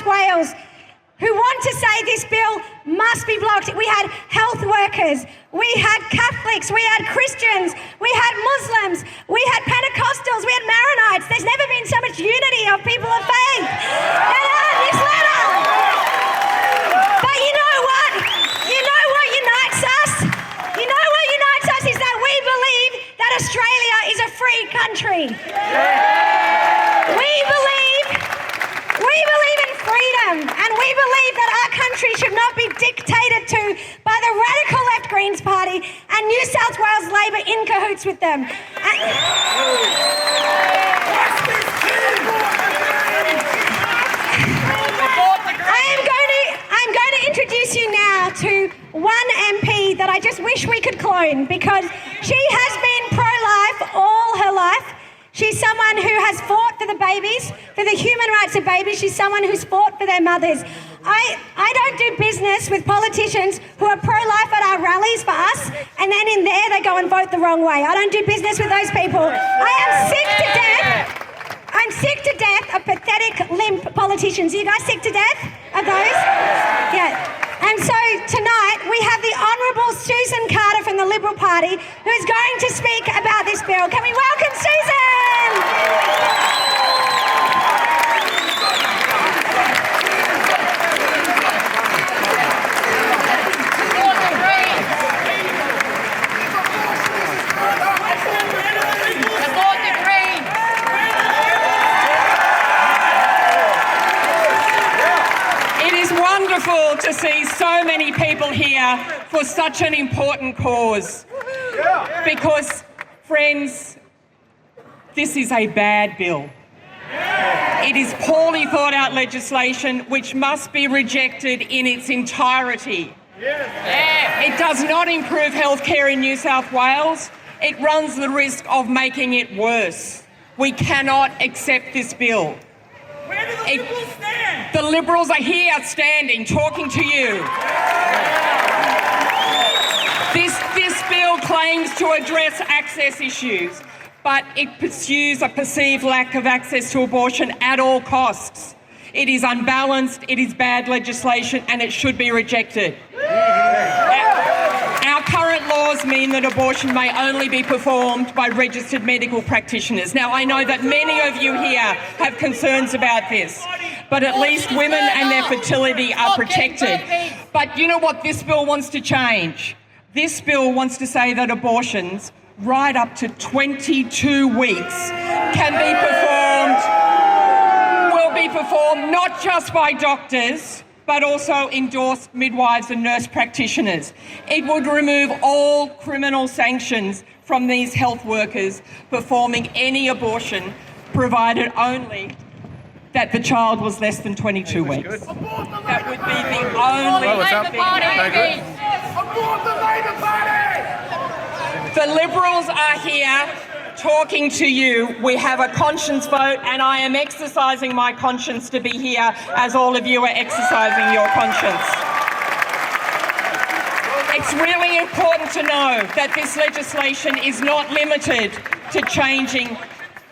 South Wales who want to say this bill must be blocked. We had health workers, we had Catholics, we had Christians, we had Muslims, we had Pentecostals, we had Maronites. There's never been so much unity of people of faith in this letter. But you know what? You know what unites us? You know what unites us is that we believe that Australia is a free country. We believe in freedom, and we believe that our country should not be dictated to by the radical left Greens Party and New South Wales Labor in cahoots with them. I'm going to introduce you now to one MP that I just wish we could clone, because she has been pro-life all her life. She's someone who has fought for the babies, for the human rights of babies. She's someone who's fought for their mothers. I don't do business with politicians who are pro-life at our rallies for us, and then in there they go and vote the wrong way. I don't do business with those people. I am sick to death. I'm sick to death of pathetic, limp politicians. Are you guys sick to death of those? Yeah. And so tonight we have the Honourable Susan Carter from the Liberal Party, who's going to speak about this bill. Can we welcome Susan? Wonderful to see so many people here for such an important cause. Because, friends, this is a bad bill. It is poorly thought out legislation which must be rejected in its entirety. It does not improve healthcare in New South Wales. It runs the risk of making it worse. We cannot accept this bill. Where do the Liberals stand? The Liberals are here standing, talking to you. This bill claims to address access issues, but it pursues a perceived lack of access to abortion at all costs. It is unbalanced, it is bad legislation, and it should be rejected. Our current laws mean that abortion may only be performed by registered medical practitioners. Now, I know that many of you here have concerns about this, but at least women and their fertility are protected. But you know what this bill wants to change? This bill wants to say that abortions right up to 22 weeks will be performed not just by doctors, but also endorsed midwives and nurse practitioners. It would remove all criminal sanctions from these health workers performing any abortion, provided only that the child was less than 22 weeks. That would be the only thing. The Liberals are here talking to you. We have a conscience vote, and I am exercising my conscience to be here as all of you are exercising your conscience. It's really important to know that this legislation is not limited to changing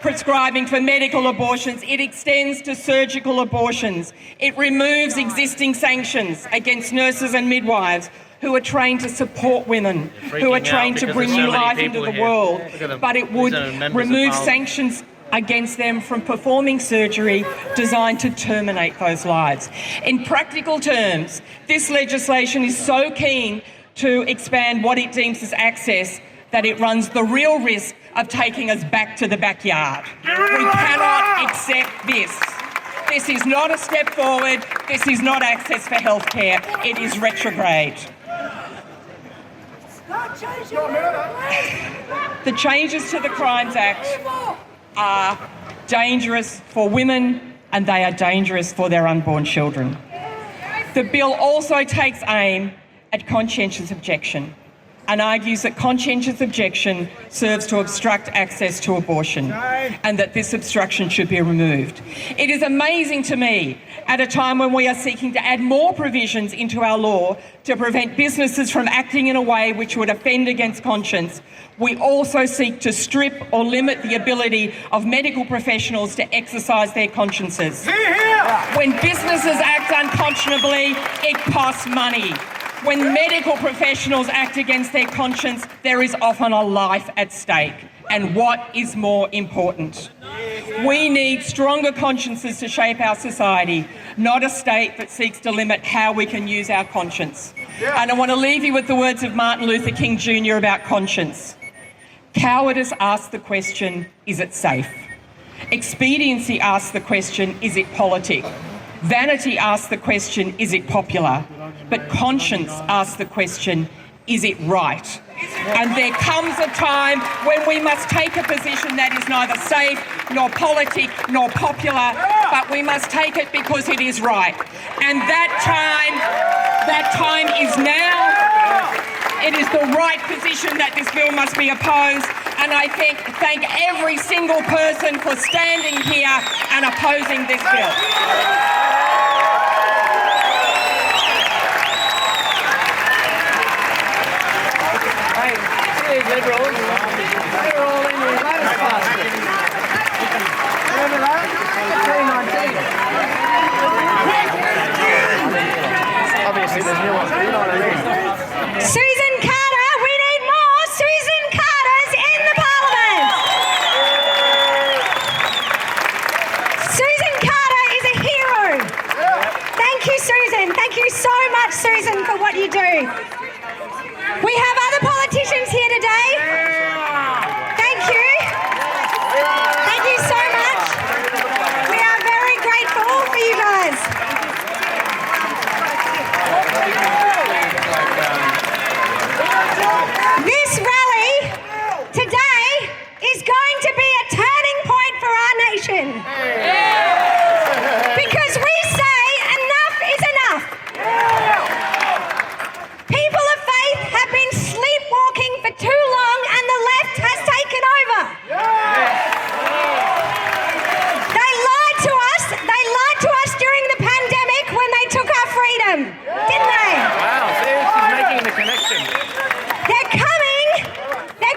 prescribing for medical abortions. It extends to surgical abortions. It removes existing sanctions against nurses and midwives who are trained to support women, who are trained to bring new life into the world. But it would remove sanctions against them from performing surgery designed to terminate those lives. In practical terms, this legislation is so keen to expand what it deems as access that it runs the real risk of taking us back to the backyard. We cannot accept this. This is not a step forward. This is not access for healthcare. It is retrograde. The changes to the Crimes Act are dangerous for women, and they are dangerous for their unborn children. The bill also takes aim at conscientious objection, and argues that conscientious objection serves to obstruct access to abortion and that this obstruction should be removed. It is amazing to me, at a time when we are seeking to add more provisions into our law to prevent businesses from acting in a way which would offend against conscience, we also seek to strip or limit the ability of medical professionals to exercise their consciences. When businesses act unconscionably, it costs money. When medical professionals act against their conscience, there is often a life at stake. And what is more important? We need stronger consciences to shape our society, not a state that seeks to limit how we can use our conscience. And I want to leave you with the words of Martin Luther King Jr. about conscience. Cowardice asks the question, is it safe? Expediency asks the question, is it politic? Vanity asks the question, is it popular? But conscience asks the question, is it right? And there comes a time when we must take a position that is neither safe, nor politic, nor popular, but we must take it because it is right. And that time is now. It is the right position that this bill must be opposed, and I thank every single person for standing here and opposing this bill. Liberals, they're all in the latest basket. Remember that? 319. Obviously, there's new ones. You know what I mean? Susan Carter, we need more Susan Carters in the Parliament. Susan Carter is a hero. Thank you, Susan. Thank you so much, Susan, for what you do. We have other politicians here today. Thank you. Thank you so much. We are very grateful for you guys. This rally today is going to be a turning point for our nation. Because we say enough is enough. People of faith have been sleepwalking for too long and the left has taken over. They lied to us. They lied to us during the pandemic when they took our freedom, didn't they? Wow, see, she's making the connection. They're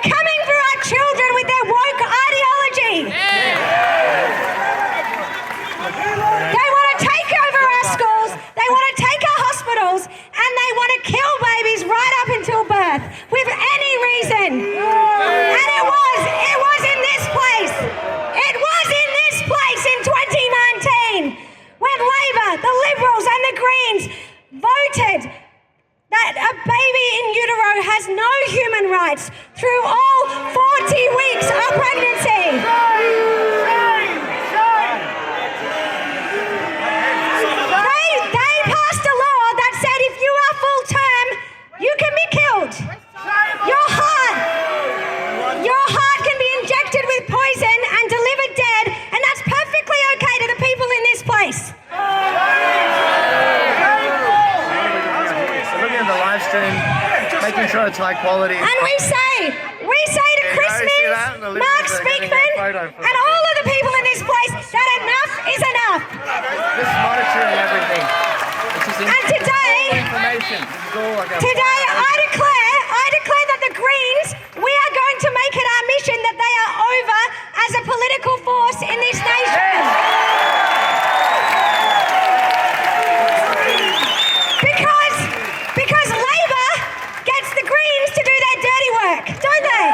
coming for our children with their woke ideology. They want to take over our schools, they want to take our hospitals, and they want to kill babies right up until birth with any reason. And it was in this place. It was in this place in 2019 when Labor, the Liberals and the Greens voted that a baby in utero has no human rights through all 40 weeks of pregnancy. They passed a law that said if you are full term, you can be killed. Your heart can be injected with poison and delivered dead, and that's perfectly okay to the people in this place. So looking at the live stream, making sure it's high quality. And we say to Chris Minns, Mark Speakman, and all of the people in this place that enough is enough. This is monitoring everything. And today I declare that the Greens, we are going to make it our mission that they are over as a political force in this nation. Because Labor gets the Greens to do their dirty work, don't they?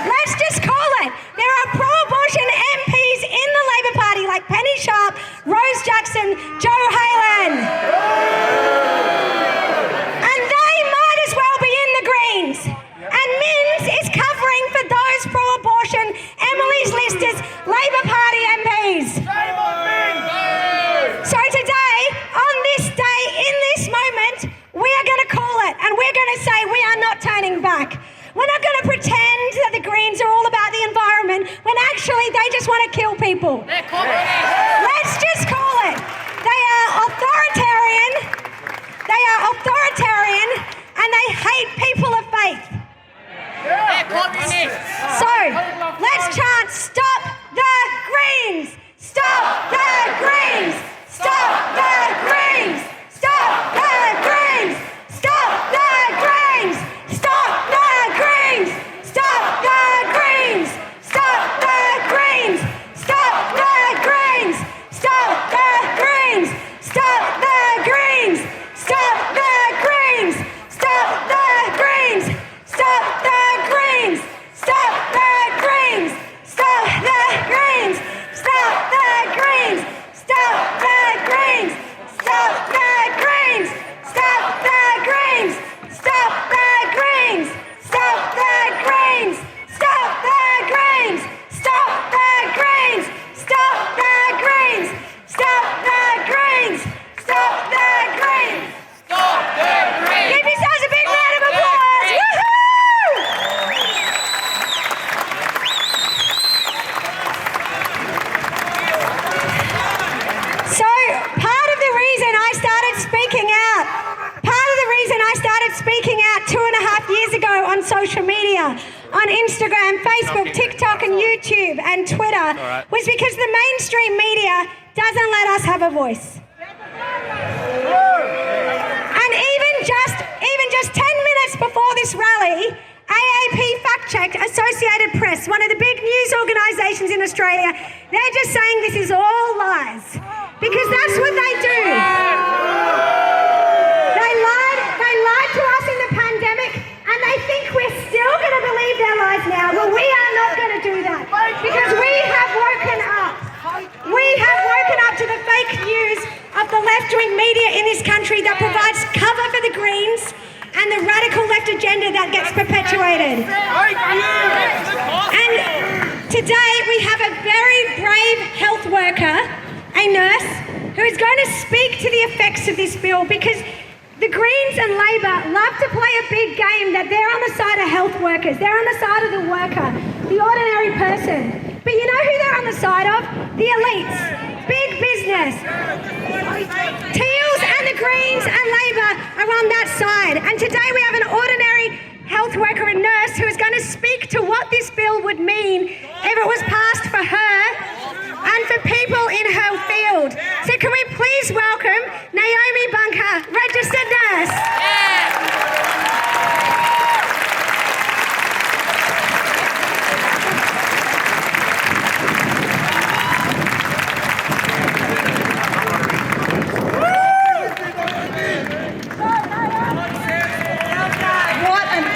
Let's just call it. There are pro-abortion MPs in the Labor Party like Penny Sharp, Rose Jackson, Joe Halen. And they might as well be in the Greens. And Minns is covering for those pro-abortion Emily's Listers Labor Party MPs. So today, on this day, in this moment, we are going to call it and we're going to say we are not turning back. We're not going to pretend that the Greens are all about the environment when actually they just want to kill people. Let's just call it. They are authoritarian and they hate people of faith. on Instagram, Facebook, TikTok and YouTube and Twitter was because the mainstream media doesn't let us have a voice. And even just 10 minutes before this rally, AAP fact-checked Associated Press, one of the big news organisations in Australia. They're just saying this is all lies because that's what they do. They lied to us in the pandemic and they think we're still going to believe their lies now. Well, we are not going to do that because we have woken up. We have woken up to the fake news of the left-wing media in this country that provides cover for the Greens and the radical left agenda that gets perpetuated. And today we have a very brave health worker, a nurse, who is going to speak to the effects of this bill because the Greens and Labor love to play a big game that they're on the side of health workers, they're on the side of the worker, the ordinary person. But you know who they're on the side of? The elites, big business. Teals and the Greens and Labor are on that side. And today we have an ordinary health worker and nurse who is going to speak to what this bill would mean if it was passed for her and for people in her field. So can we please welcome Naomi Bunker, registered nurse.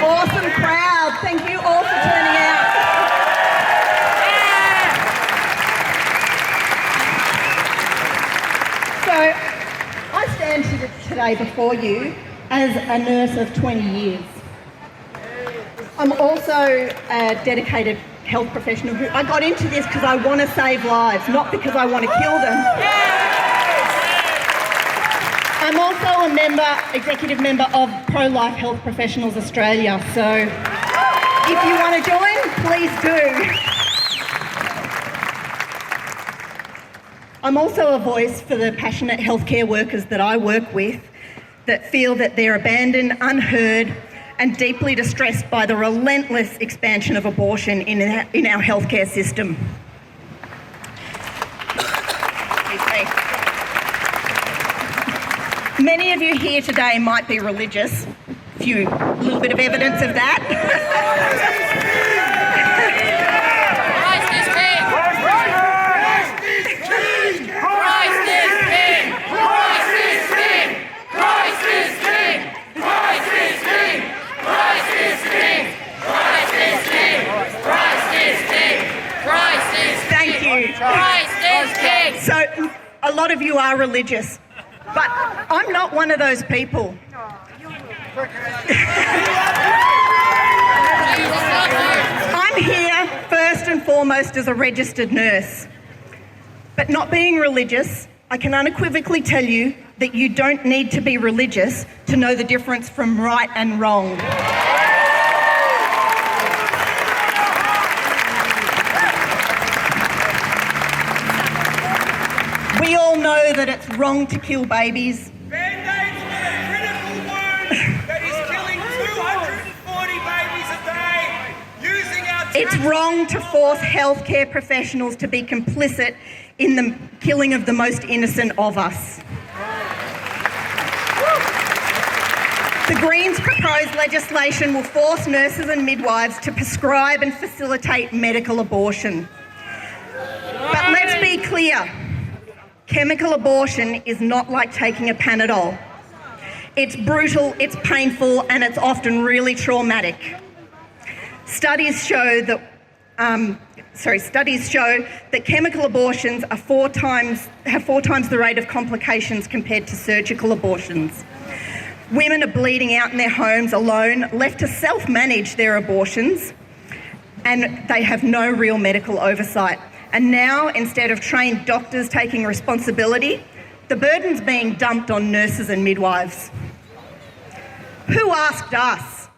Awesome crowd. Thank you all for turning out. So, I stand here today before you as a nurse of 20 years. I'm also a dedicated health professional who I got into this because I want to save lives, not because I want to kill them. I'm also a executive member of Pro-Life Health Professionals Australia, so if you want to join, please do. I'm also a voice for the passionate healthcare workers that I work with that feel that they're abandoned, unheard, and deeply distressed by the relentless expansion of abortion in our healthcare system. Many of you here today might be religious. A little bit of evidence of that. Christ is king! Christ is king! Christ is king! Christ is king! Christ is king! Christ is king! Christ is king! Christ is king! Christ is king! Thank you. Christ is king! So, a lot of you are religious. But I'm not one of those people. I'm here first and foremost as a registered nurse. But not being religious, I can unequivocally tell you that you don't need to be religious to know the difference from right and wrong. We all know that it's wrong to kill babies. Band-Aids for a critical wound that is killing 240 babies a day using our... It's wrong to force healthcare professionals to be complicit in the killing of the most innocent of us. The Greens' proposed legislation will force nurses and midwives to prescribe and facilitate medical abortion. But let's be clear. Chemical abortion is not like taking a Panadol. It's brutal, it's painful, and it's often really traumatic. Studies show that chemical abortions are have four times the rate of complications compared to surgical abortions. Women are bleeding out in their homes alone, left to self-manage their abortions, and they have no real medical oversight. And now, instead of trained doctors taking responsibility, the burden's being dumped on nurses and midwives. Who asked us?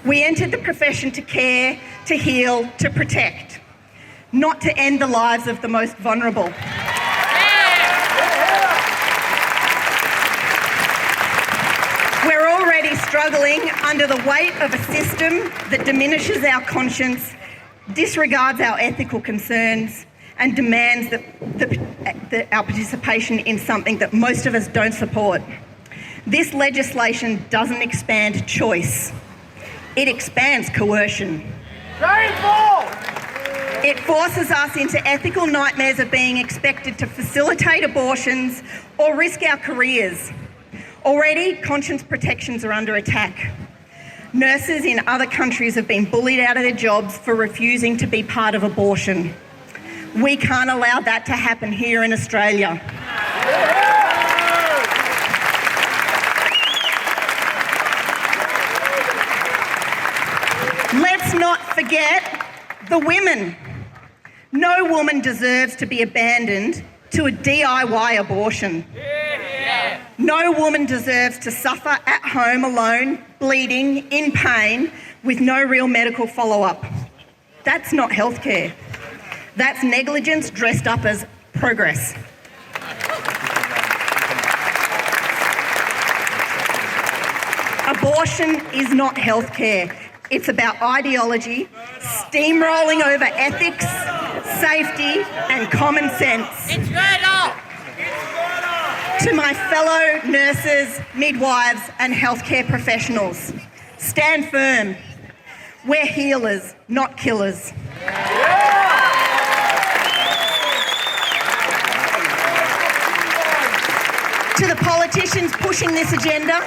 We entered the profession to care, to heal, to protect, not to end the lives of the most vulnerable. We're already struggling under the weight of a system that diminishes our conscience, disregards our ethical concerns, and demands that our participation in something that most of us don't support. This legislation doesn't expand choice. It expands coercion. Shameful! It forces us into ethical nightmares of being expected to facilitate abortions or risk our careers. Already, conscience protections are under attack. Nurses in other countries have been bullied out of their jobs for refusing to be part of abortion. We can't allow that to happen here in Australia. Let's not forget the women. No woman deserves to be abandoned to a DIY abortion. No woman deserves to suffer at home alone, bleeding, in pain, with no real medical follow-up. That's not healthcare. That's negligence dressed up as progress. Abortion is not healthcare. It's about ideology, steamrolling over ethics, safety, and common sense. It's murder! To my fellow nurses, midwives, and healthcare professionals, stand firm. We're healers, not killers. To the politicians pushing this agenda,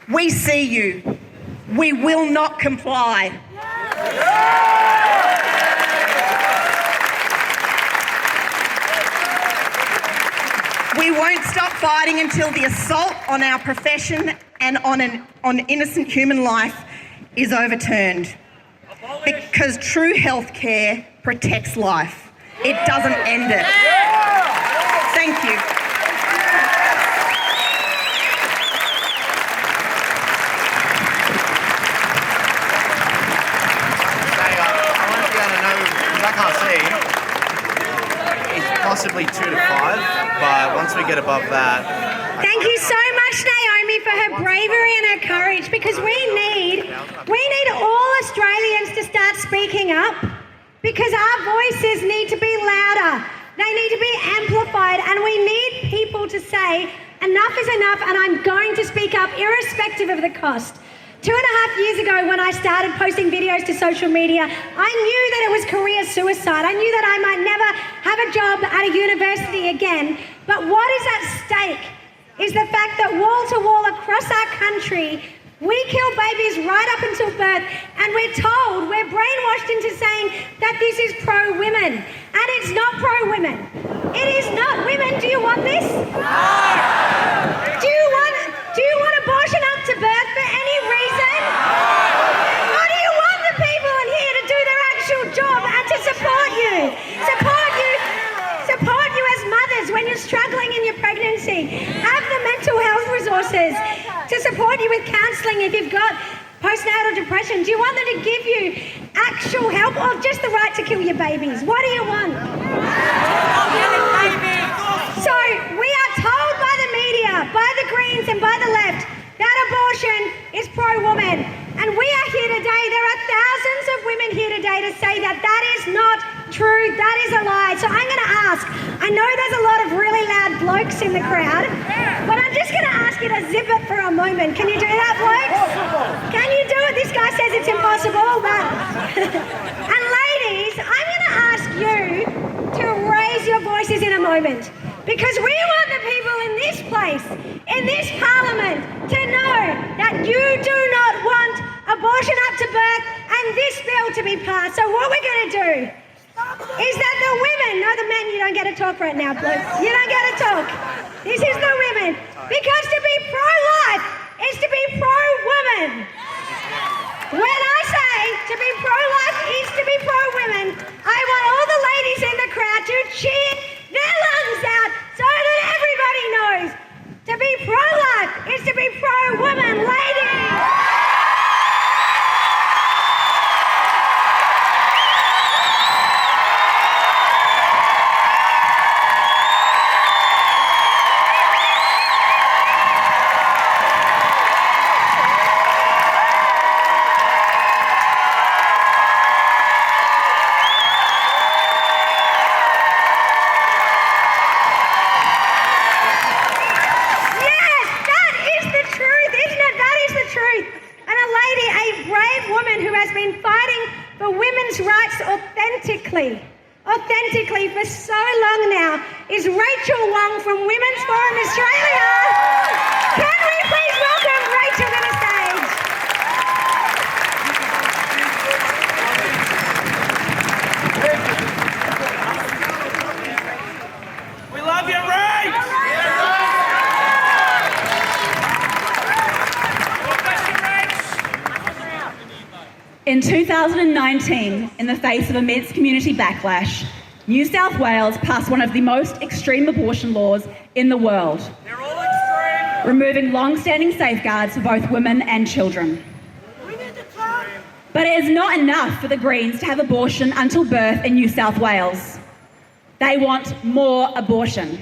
we see you. We will not comply. We won't stop fighting until the assault on our profession and on innocent human life is overturned. Because true health care protects life. It doesn't end it. Thank you. I can't see. It's possibly 2 to 5, but once we get above that... Thank you so much, Naomi, for her bravery and her courage, because we need all Australians to start speaking up, because our voices need to be louder. They need to be amplified, and we need people to say, enough is enough, and I'm going to speak up irrespective of the cost. 2.5 years ago, when I started posting videos to social media, I knew that it was career suicide. I knew that I might never have a job at a university again. But what is at stake is the fact that wall to wall across our country, we kill babies right up until birth, and we're brainwashed into saying that this is pro-women. And it's not pro-women. It is not. Women, do you want this? Do you want abortion up to birth for any reason? Or do you want the people in here to do their actual job and to support you? Support you as mothers when you're struggling in your pregnancy. Have the mental health resources to support you with counselling if you've got postnatal depression. Do you want them to give you actual help, or just the right to kill your babies? What do you want? So we are told by the media, by the Greens and by the left, that abortion is pro-woman. And we are here today, there are thousands of women here today to say that that is not true, that is a lie. So I'm going to ask, I know there's a lot of really loud blokes in the crowd, but I'm just going to ask you to zip it for a moment. Can you do that, blokes? Can you do it? This guy says it's impossible, but... And ladies, I'm going to ask you to raise your voices in a moment, because we want the people in this place, in this parliament, to know that you do not want abortion up to birth and this bill to be passed. So what we're going to do is that the women, no, the men, you don't get to talk right now, blokes. You don't get to talk. This is the women. Because to be pro-life is to be pro-woman. When I say to be pro-life is to be pro-women, I want all the ladies in the crowd to cheer their lungs out so that everybody knows to be pro-life is to be pro-woman. Ladies! brave woman who has been fighting for women's rights authentically for so long now, is Rachel Wong from Women's Forum Australia. Can we please welcome Rachel to the stage? We love you, Ray! In 2019, in the face of immense community backlash, New South Wales passed one of the most extreme abortion laws in the world, They're all extreme. removing long-standing safeguards for both women and children. But it is not enough for the Greens to have abortion until birth in New South Wales. They want more abortion.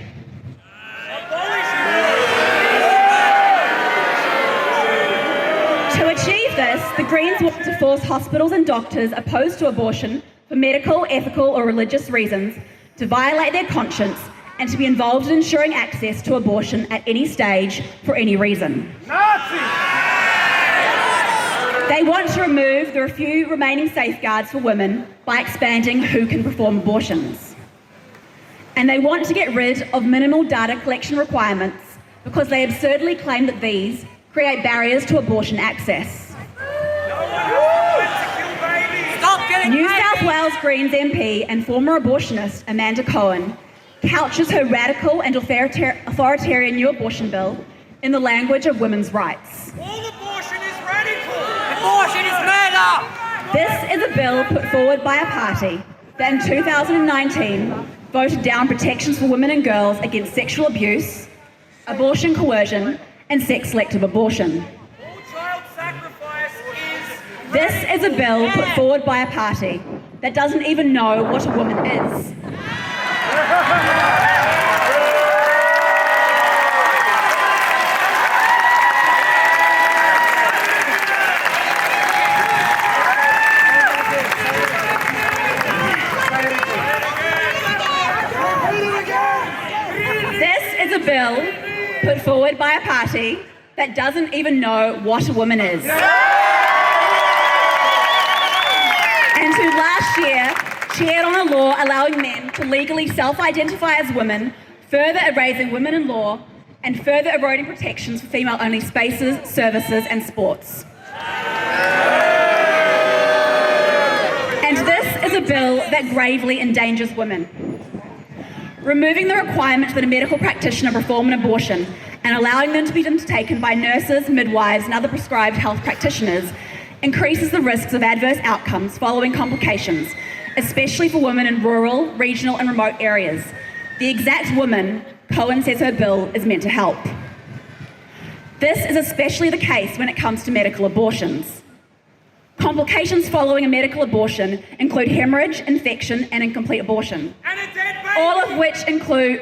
To achieve this, the Greens want to force hospitals and doctors opposed to abortion for medical, ethical or religious reasons to violate their conscience and to be involved in ensuring access to abortion at any stage for any reason. They want to remove the few remaining safeguards for women by expanding who can perform abortions. And they want to get rid of minimal data collection requirements because they absurdly claim that these create barriers to abortion access. New South Wales Greens MP and former abortionist Amanda Cohen couches her radical and authoritarian new abortion bill in the language of women's rights. All abortion is radical. Abortion is murder! This is a bill put forward by a party that in 2019 voted down protections for women and girls against sexual abuse, abortion coercion, and sex-selective abortion. All child sacrifice is This is a bill put forward by a party that doesn't even know what a woman is. This is a bill put forward by a party that doesn't even know what a woman is. And who last year cheered on a law allowing men to legally self-identify as women, further erasing women in law and further eroding protections for female-only spaces, services and sports. And this is a bill that gravely endangers women. Removing the requirement that a medical practitioner perform an abortion and allowing them to be undertaken by nurses, midwives and other prescribed health practitioners increases the risks of adverse outcomes following complications, especially for women in rural, regional and remote areas. The exact woman Cohen says her bill is meant to help. This is especially the case when it comes to medical abortions. Complications following a medical abortion include hemorrhage, infection and incomplete abortion, and a dead baby.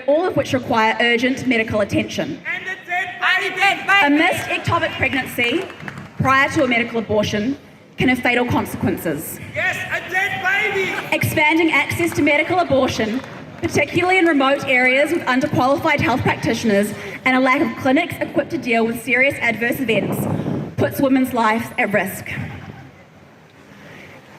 all of which require urgent medical attention. And a dead And a baby. dead A baby! missed ectopic pregnancy prior to a medical abortion can have fatal consequences. Yes, a dead baby. Expanding access to medical abortion, particularly in remote areas with underqualified health practitioners and a lack of clinics equipped to deal with serious adverse events, puts women's lives at risk.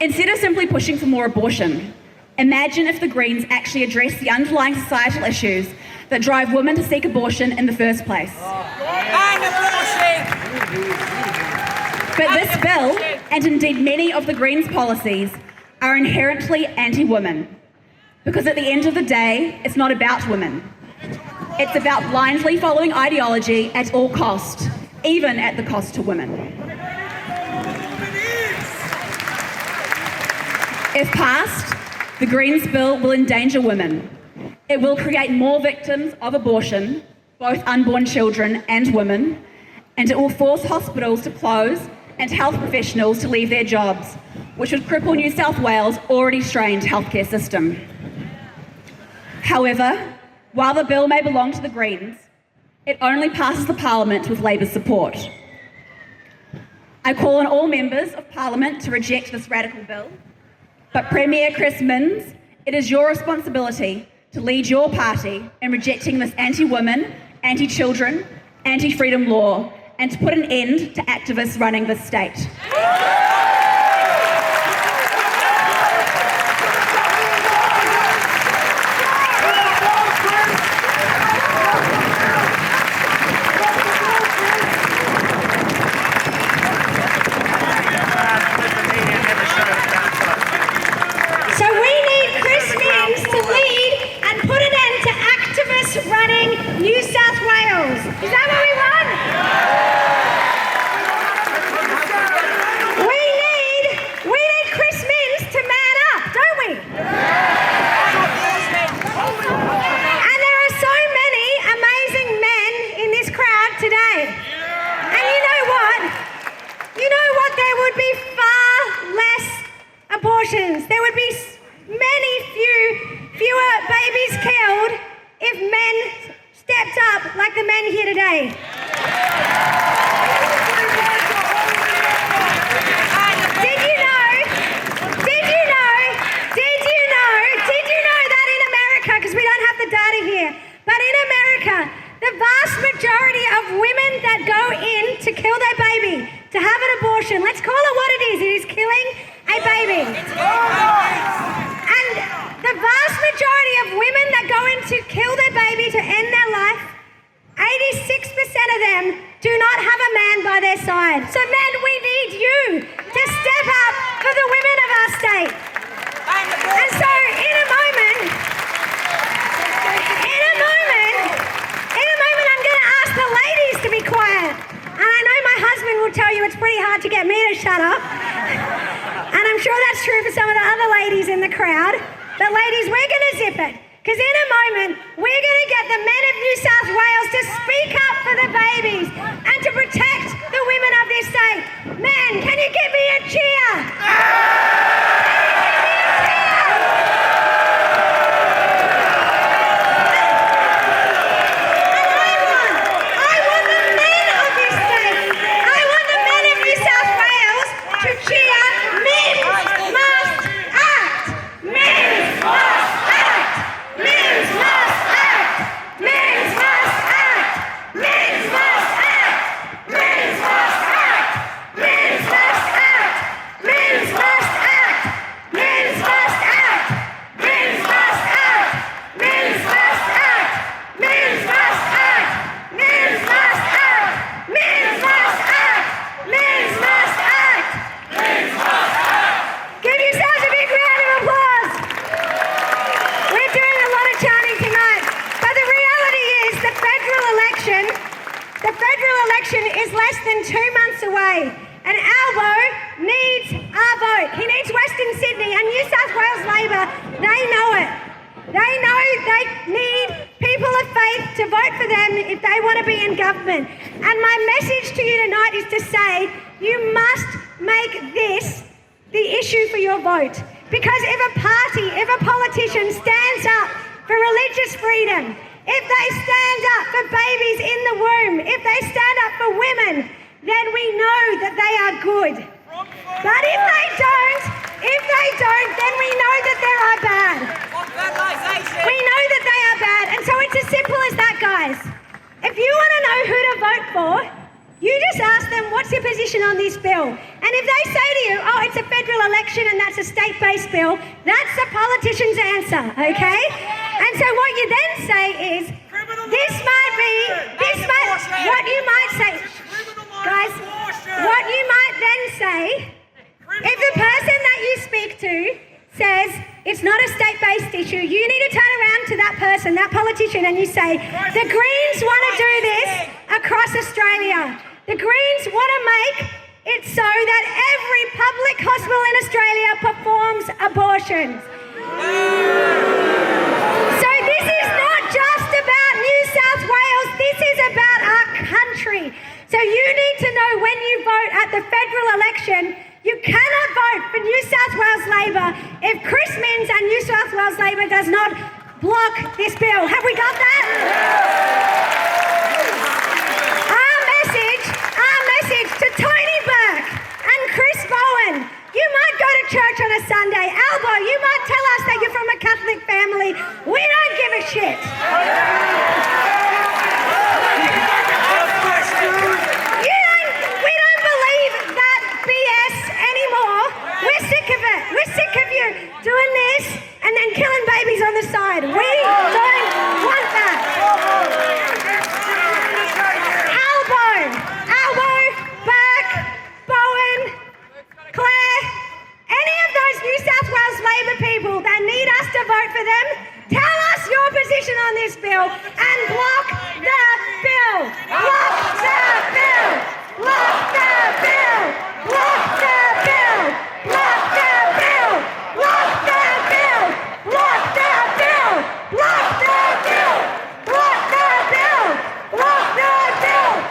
Instead of simply pushing for more abortion, imagine if the Greens actually address the underlying societal issues that drive women to seek abortion in the first place. And abortion! But this bill, and indeed many of the Greens' policies, are inherently anti-women. Because at the end of the day, it's not about women. It's about blindly following ideology at all cost, even at the cost to women. If passed, the Greens bill will endanger women. It will create more victims of abortion, both unborn children and women, and it will force hospitals to close and health professionals to leave their jobs, which would cripple New South Wales' already strained healthcare system. However, while the bill may belong to the Greens, it only passes the Parliament with Labor's support. I call on all members of Parliament to reject this radical bill. But Premier Chris Minns, it is your responsibility to lead your party in rejecting this anti-women, anti-children, anti-freedom law and to put an end to activists running this state. would be far less abortions. There would be fewer babies killed if men stepped up like the men here today. Did you know that in America, because we don't have the data here, but in America, the vast majority of women that go in to kill their baby, to have an abortion, let's call it what it is killing a baby. And the vast majority of women that go in to kill their baby to end their life, 86% of them do not have a man by their side. So men, we need you to step up for the women of our state. And so in a moment, I'm going to ask the ladies to be quiet. And I know my husband will tell you it's pretty hard to get me to shut up. And I'm sure that's true for some of the other ladies in the crowd. But ladies, we're going to zip it. Because in a moment, we're going to get the men of New South Wales to speak up for the babies and to protect the women of this state. Men, can you give me a cheer? Is less than 2 months away, and Albo needs our vote. He needs Western Sydney, and New South Wales Labor, they know it. They know they need people of faith to vote for them if they want to be in government. And my message to you tonight is to say, you must make this the issue for your vote. Because if a politician stands up for religious freedom, if they stand up for babies in the womb, if they stand up for women, then we know that they are good. But if they don't, then we know that they are bad. We know that they are bad. And so it's as simple as that, guys. If you want to know who to vote for, you just ask them, what's your position on this bill? And if they say to you, oh, it's a federal election and that's a state-based bill, that's the politician's answer, okay? And so what you then say is, what you might say, guys, what you might then say, if the person that you speak to says it's not a state-based issue, you need to turn around to that person, that politician, and you say, the Greens want to do this across Australia. The Greens want to make it so that every public hospital in Australia performs abortions. So this is not just about New South Wales, this is about our country. So you need to know when you vote at the federal election, you cannot vote for New South Wales Labor if Chris Minns and New South Wales Labor does not block this bill. Have we got that? Our message to Tony Burke and Chris Bowen. You might go to church on a Sunday. Albo, you might tell us that you're from a Catholic family. We don't give a shit. We don't believe that BS anymore. We're sick of it. We're sick of you doing this and then killing babies on the side. We don't want that. Albo, Burke, Bowen, Claire, any of those New South Wales Labor people that need us to vote for them, tell us your position on this bill and block the bill. Block the bill. Block the bill. Block the bill. Block the bill. Block the bill. Block the bill. Block the bill. Block the bill. Block the bill.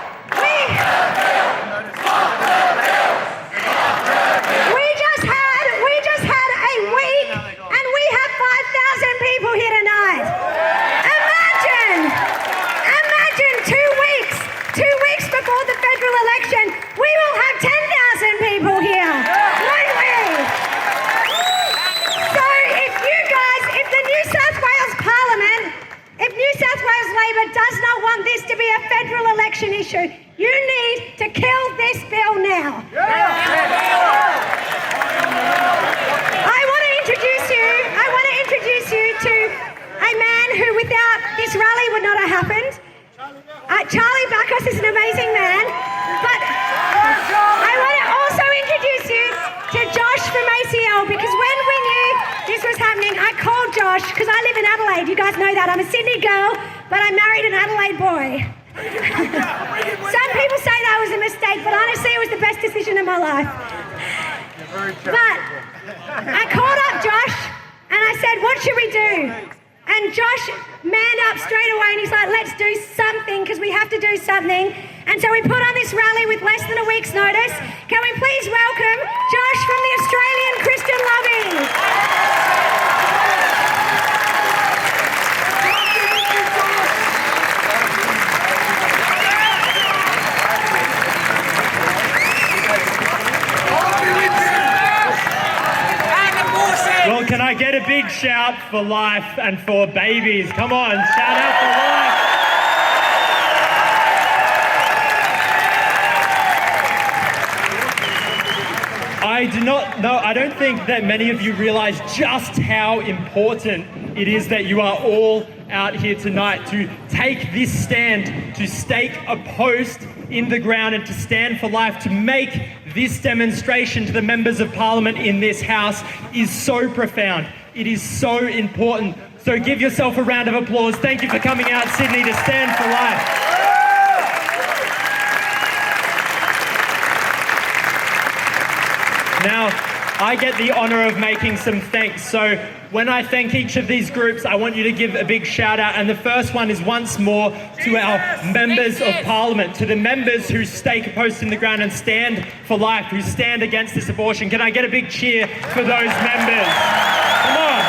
issue. You need to kill this bill now. I want to introduce you to a man who without this rally would not have happened. Charlie Bacchus is an amazing man, but I want to also introduce you to Josh from ACL, because when we knew this was happening, I called Josh, because I live in Adelaide. You guys know that. I'm a Sydney girl, but I married an Adelaide boy. Some people say that was a mistake, but honestly it was the best decision of my life. But I called up Josh and I said, what should we do? And Josh manned up straight away and he's like, let's do something, because we have to do something. And so we put on this rally with less than a week's notice. Can we please welcome Josh from the Australian Christian Lobby? Well, can I get a big shout for life and for babies? Come on, shout out for life. I don't think that many of you realize just how important it is that you are all out here tonight to take this stand, to stake a post in the ground and to stand for life, to make this demonstration to the members of Parliament in this House is so profound. It is so important. So give yourself a round of applause. Thank you for coming out, Sydney, to stand for life. Now, I get the honour of making some thanks. So when I thank each of these groups, I want you to give a big shout out. And the first one is once more to our members of Parliament, to the members who stake a post in the ground and stand for life, who stand against this abortion. Can I get a big cheer for those members? Come on.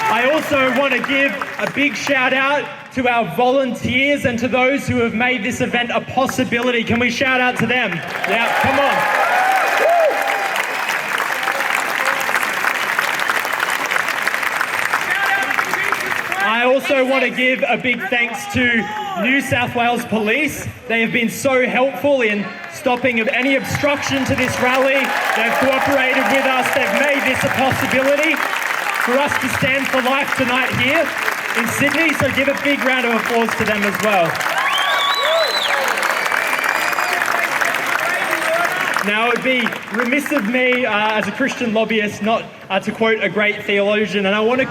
I also want to give a big shout out to our volunteers and to those who have made this event a possibility. Can we shout out to them? Yeah, come on. I also want to give a big thanks to New South Wales Police. They have been so helpful in stopping of any obstruction to this rally. They've cooperated with us. They've made this a possibility for us to stand for life tonight here in Sydney, so give a big round of applause to them as well. Now, it would be remiss of me as a Christian lobbyist not to quote a great theologian, and I want to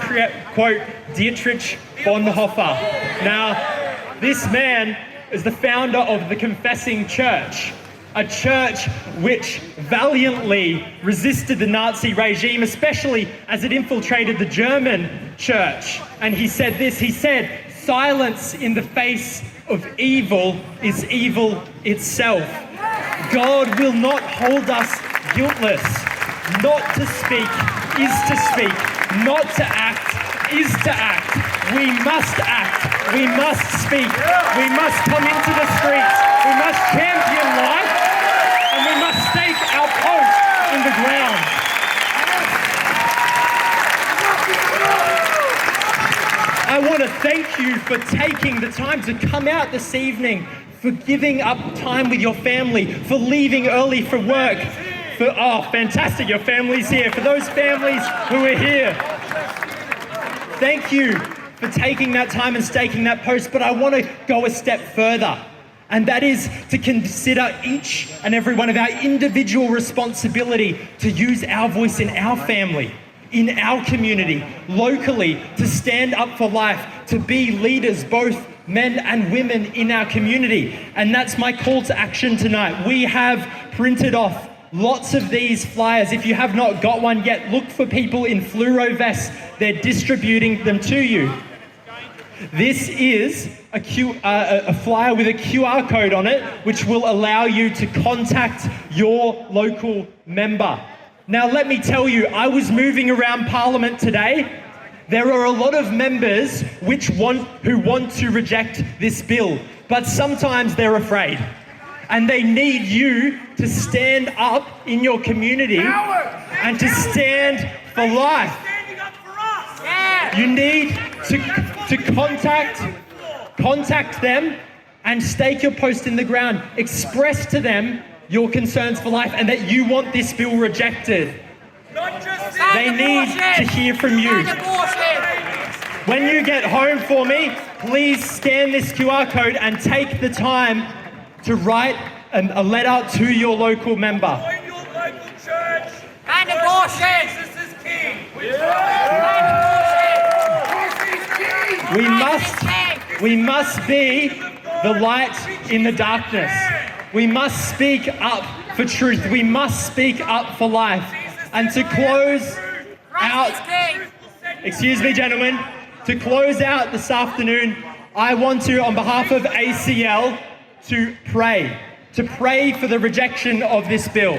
quote Dietrich Bonhoeffer. Now, this man is the founder of the Confessing Church, a church which valiantly resisted the Nazi regime, especially as it infiltrated the German church. And he said this, he said, "Silence in the face of evil is evil itself. God will not hold us guiltless. Not to speak is to speak. Not to act is to act. We must act. We must speak. We must come into the streets. We must champion life. And we must stake our post in the ground." I want to thank you for taking the time to come out this evening, for giving up time with your family, for leaving early for work. Fantastic, your family's here. For those families who are here, thank you for taking that time and staking that post. But I want to go a step further. And that is to consider each and every one of our individual responsibility to use our voice in our family, in our community, locally, to stand up for life, to be leaders, both men and women in our community. And that's my call to action tonight. We have printed off lots of these flyers. If you have not got one yet, look for people in fluoro vests. They're distributing them to you. This is a flyer with a QR code on it, which will allow you to contact your local member. Now, let me tell you, I was moving around Parliament today. There are a lot of members who want to reject this bill, but sometimes they're afraid. And they need you to stand up in your community and to stand for life. You need to contact them and stake your post in the ground. Express to them your concerns for life and that you want this bill rejected. Not just They need to hear from you. When you get home for me, please scan this QR code and take the time to write a letter to your local member. join your local church. And abortion. Jesus is king. We must be the light in the darkness. We must speak up for truth. We must speak up for life. And to close out, excuse me, gentlemen, to close out this afternoon, I want to, on behalf of ACL, to pray for the rejection of this bill.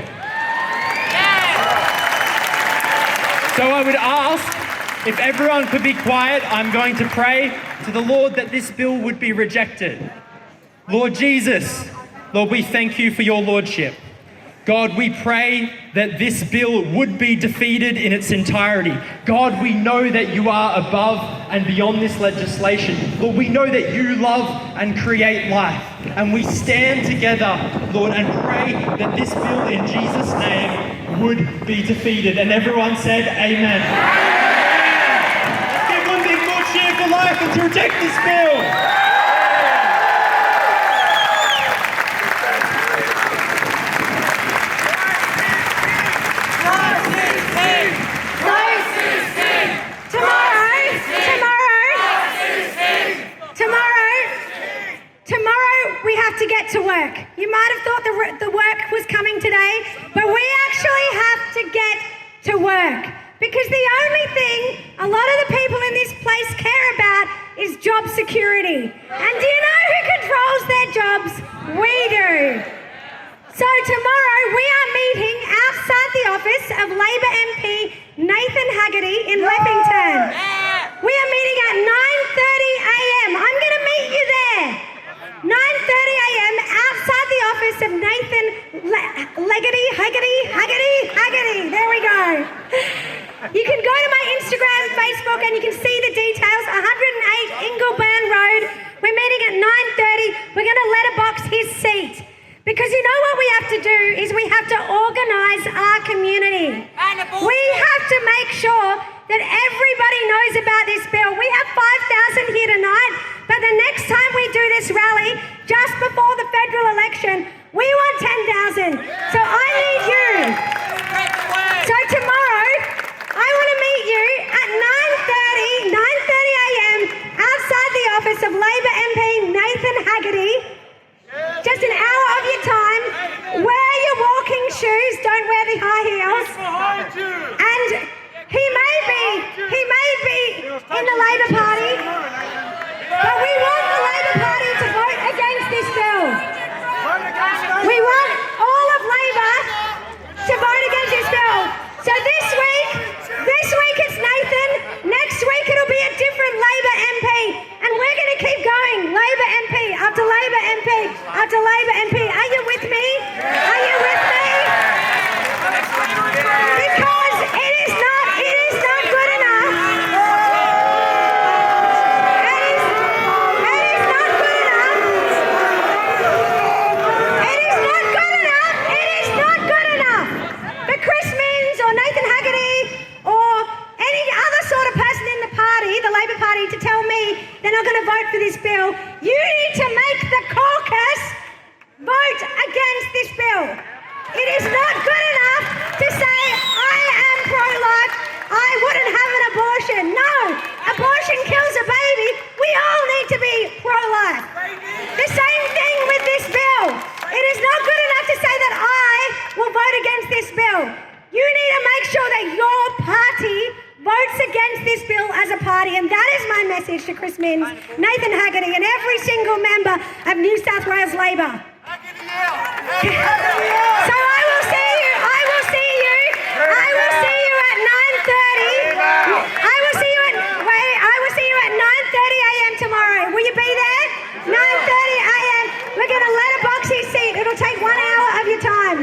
So I would ask if everyone could be quiet. I'm going to pray to the Lord that this bill would be rejected. Lord Jesus, Lord, we thank you for your lordship. God, we pray that this bill would be defeated in its entirety. God, we know that you are above and beyond this legislation. Lord, we know that you love and create life. And we stand together, Lord, and pray that this bill in Jesus' name would be defeated. And everyone said, amen. Let's give one big more cheer for life and to reject this bill. Tomorrow we have to get to work. You might have thought the work was coming today, but we actually have to get to work. Because the only thing a lot of the people in this place care about is job security. And do you know who controls their jobs? We do. So tomorrow we are meeting outside the office of Labor MP Nathan Haggerty in Leppington. We are meeting at 9:30 a.m. I'm going to meet you there. 9:30 a.m. outside the office of Nathan Haggerty. There we go. You can go to my Instagram, Facebook, and you can see the details. 108 Ingleburn Road. We're meeting at 9:30. We're going to letterbox his seat. Because you know what we have to do is we have to organise our community. We have to make sure that everybody knows about this bill. We have 5,000 here tonight, but the next time we do this rally, just before the federal election, we want 10,000. So I need you. So tomorrow, I want to meet you at 9:30 a.m. outside the office of Labor MP Nathan Haggerty. Just an hour of your time. Wear your walking shoes. Don't wear the high heels. And he may be in the Labor Party, but we want the Labor Party to vote against this bill. We want all of Labor to vote against this bill. So this week it's Nathan. Next week it'll be a different Labor MP. And we're going to keep going. Labor MP after Labor MP after Labor MP. Are you with me? Are you with me? Because it is not good enough. It is not good enough. It is not good enough. It is not good enough for Chris Minns or Nathan Haggerty or any other sort of person in the party, the Labor Party, to tell me they're not going to vote for this bill. You need to make the caucus vote against this bill. It is not good enough to say, I am pro-life, I wouldn't have an abortion. No, abortion kills a baby. We all need to be pro-life. The same thing with this bill. It is not good enough to say that I will vote against this bill. You need to make sure that your party votes against this bill as a party, and that is my message to Chris Minns, Nathan Haggerty, and every single member of New South Wales Labor. So I will see you at 9:30. I will see you at 9:30 a.m. tomorrow. Will you be there? 9:30 a.m. We're going to letterbox his seat. It'll take 1 hour of your time.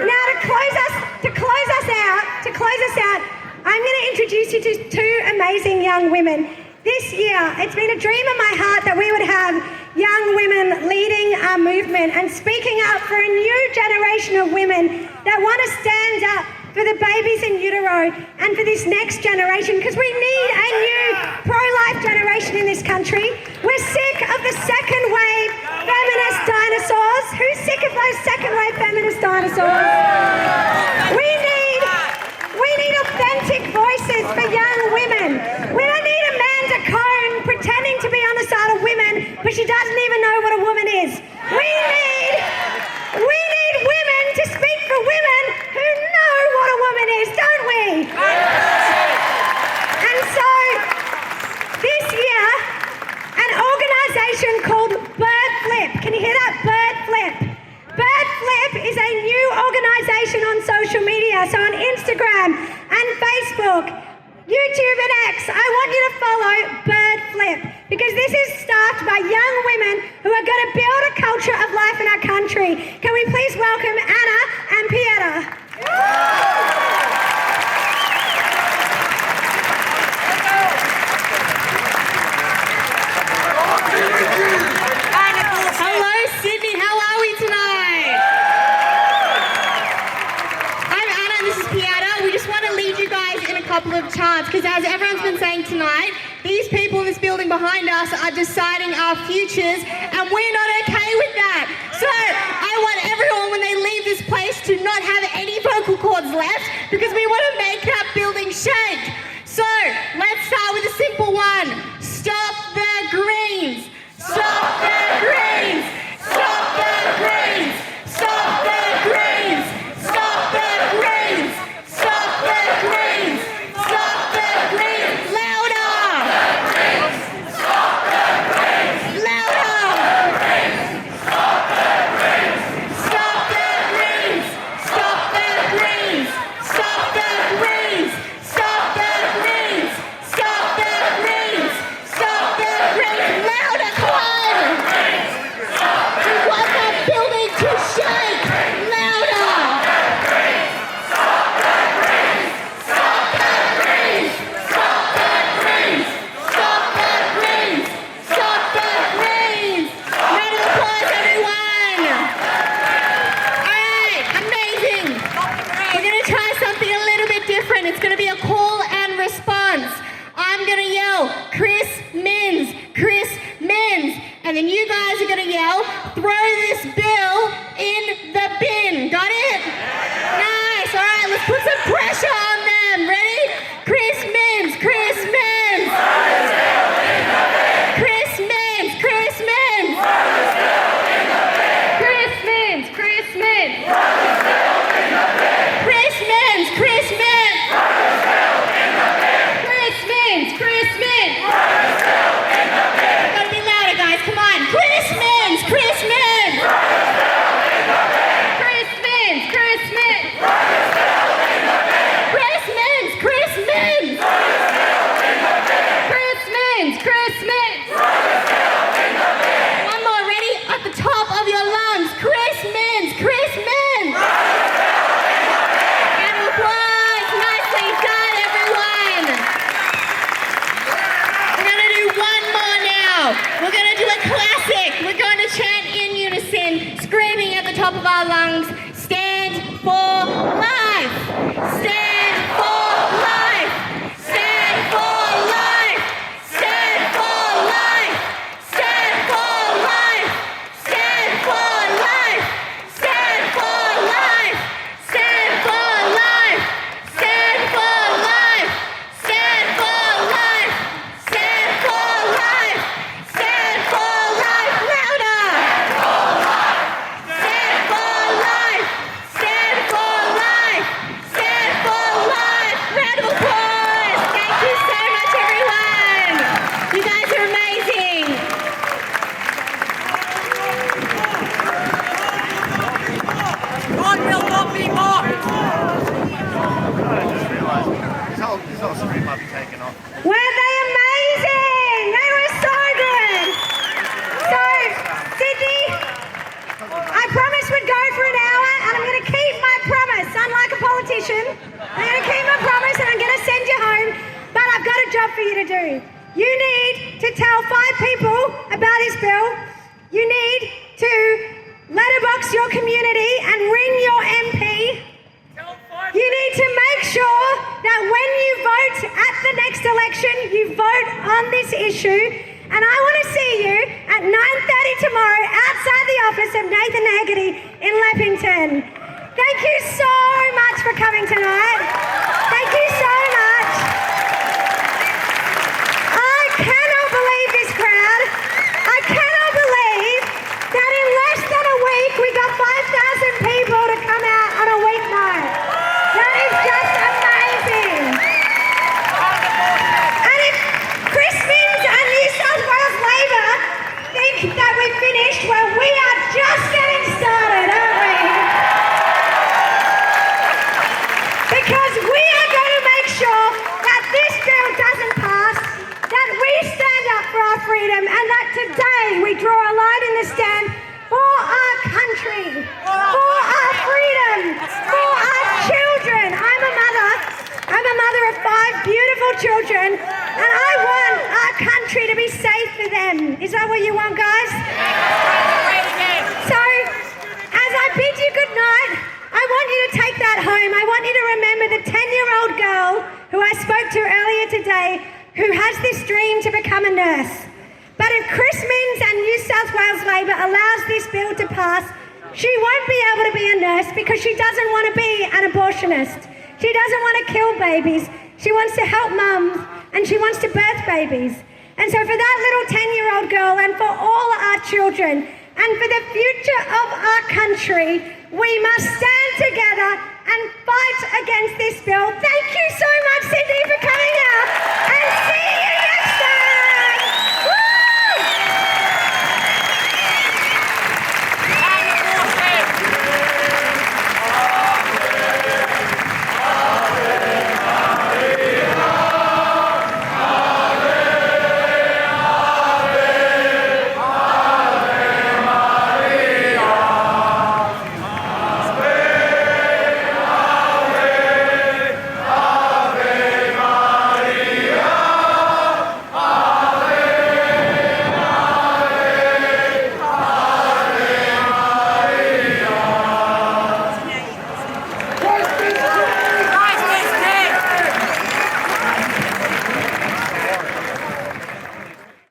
Now to close us out, I'm going to introduce you to two amazing young women. This year, it's been a dream of my heart that we would have young women leading our movement and speaking up for a new generation of women that want to stand up for the babies in utero and for this next generation, because we need a new pro-life generation in this country. We're sick of the second wave feminist dinosaurs. Who's sick of those second wave feminist dinosaurs? We need authentic voices for young women. We don't need Amanda Cohn pretending to be on the side of women, but she doesn't even know what a woman is. We need women to speak for women who know what a woman is, don't we? And so, this year, an organisation called Bird Flip, can you hear that? Bird Flip. Bird Flip is a new organisation on social media, so on Instagram and Facebook, YouTube and X. I want you to follow Bird Flip, because this is staffed by young women who are going to build a culture of life in our country. Can we please welcome Anna and Pieta? Hello, Sydney. How are we tonight? I'm Anna and this is Pieta. We just want to lead you guys in a couple of charts, because as everyone's been saying tonight, these people in this building behind us are deciding our futures, and we're not okay with that. So I want everyone, when they leave this place, to not have any vocal cords left, because we want to make that building shake. So let's start with a simple one. Stop the Greens. Stop the Greens. Stop the Greens. Stop the Greens. Stop the Greens. Stop the Greens. Stop the Greens. Louder. Stop the Greens. Louder. Stop the Greens. Stop the Greens. Stop the Greens. Stop the Greens. Stop the Greens. Stop the Greens. Stop the Greens. Louder, come on. We want that building to shake. Louder. Stop the Greens. Stop the Greens. Stop the Greens. Stop the Greens. Stop the Greens. Round of applause, everyone. All right, amazing. We're going to try something a little bit different. It's going to be a call and response. I'm going to yell, Chris Minns, Chris Minns. And then you guys are going to yell, throw this bill in the bin. Got it? Nice. All right, let's put some pressure on them. Ready? Chris Minns, Chris Minns. Chris Minns, Chris Minns. Chris Minns, Chris Minns. Chris Minns, Chris Minns. Chris Minns, Chris Minns. Gotta be louder, guys. Come on. Chris Minns, Chris Minns. Chris Minns, Chris Minns. Chris Minns, Chris Minns. Chris Minns, Chris Minns. One more. Ready? At the top of your lungs. Chris Minns, Chris Minns. Round of applause. Nicely done, everyone. We're going to do one more now. We're going to do a classic. We're going to chant in unison, screaming at the top of our lungs, stand for life. Stand for life. Stand for life. Stand for life. Stand for life. Stand for life. Stand for life. Stand for life. Stand for life. Stand for life. Stand for life. Stand for life. Louder. Stand for life. Stand for for you to do. You need to tell 5 people about this bill. You need to letterbox your community and ring your MP. You need to make sure that when you vote at the next election, you vote on this issue. And I want to see you at 9:30 tomorrow outside the office of Nathan Haggerty in Leppington. Thank you so much for coming tonight. Thank you so much. I cannot believe this crowd. I cannot believe that in less than a week we got 5,000 people to come out on a weeknight. That is just amazing. And if Chris Minns and New South Wales Labor think that we've finished, well, we are just getting started, aren't we? Because we are going to make sure that this bill doesn't pass, that we stand up for our freedom, and that today we draw a line in the sand for our country, for our freedom, for our children. I'm a mother of 5 beautiful children, and I want our country to be safe for them. Is that what you want, guys? So, as I bid you good night, I want you to take that home. I want you to remember the 10-year-old girl who I spoke to earlier today who has this dream to become a nurse. But if Chris Minns and New South Wales Labor allows this bill to pass, she won't be able to be a nurse because she doesn't want to be an abortionist. She doesn't want to kill babies. She wants to help mums and she wants to birth babies. And so for that little 10-year-old girl and for all our children and for the future of our country, we must stand together and fight against this bill. Thank you so much, Sydney, for coming out, and see you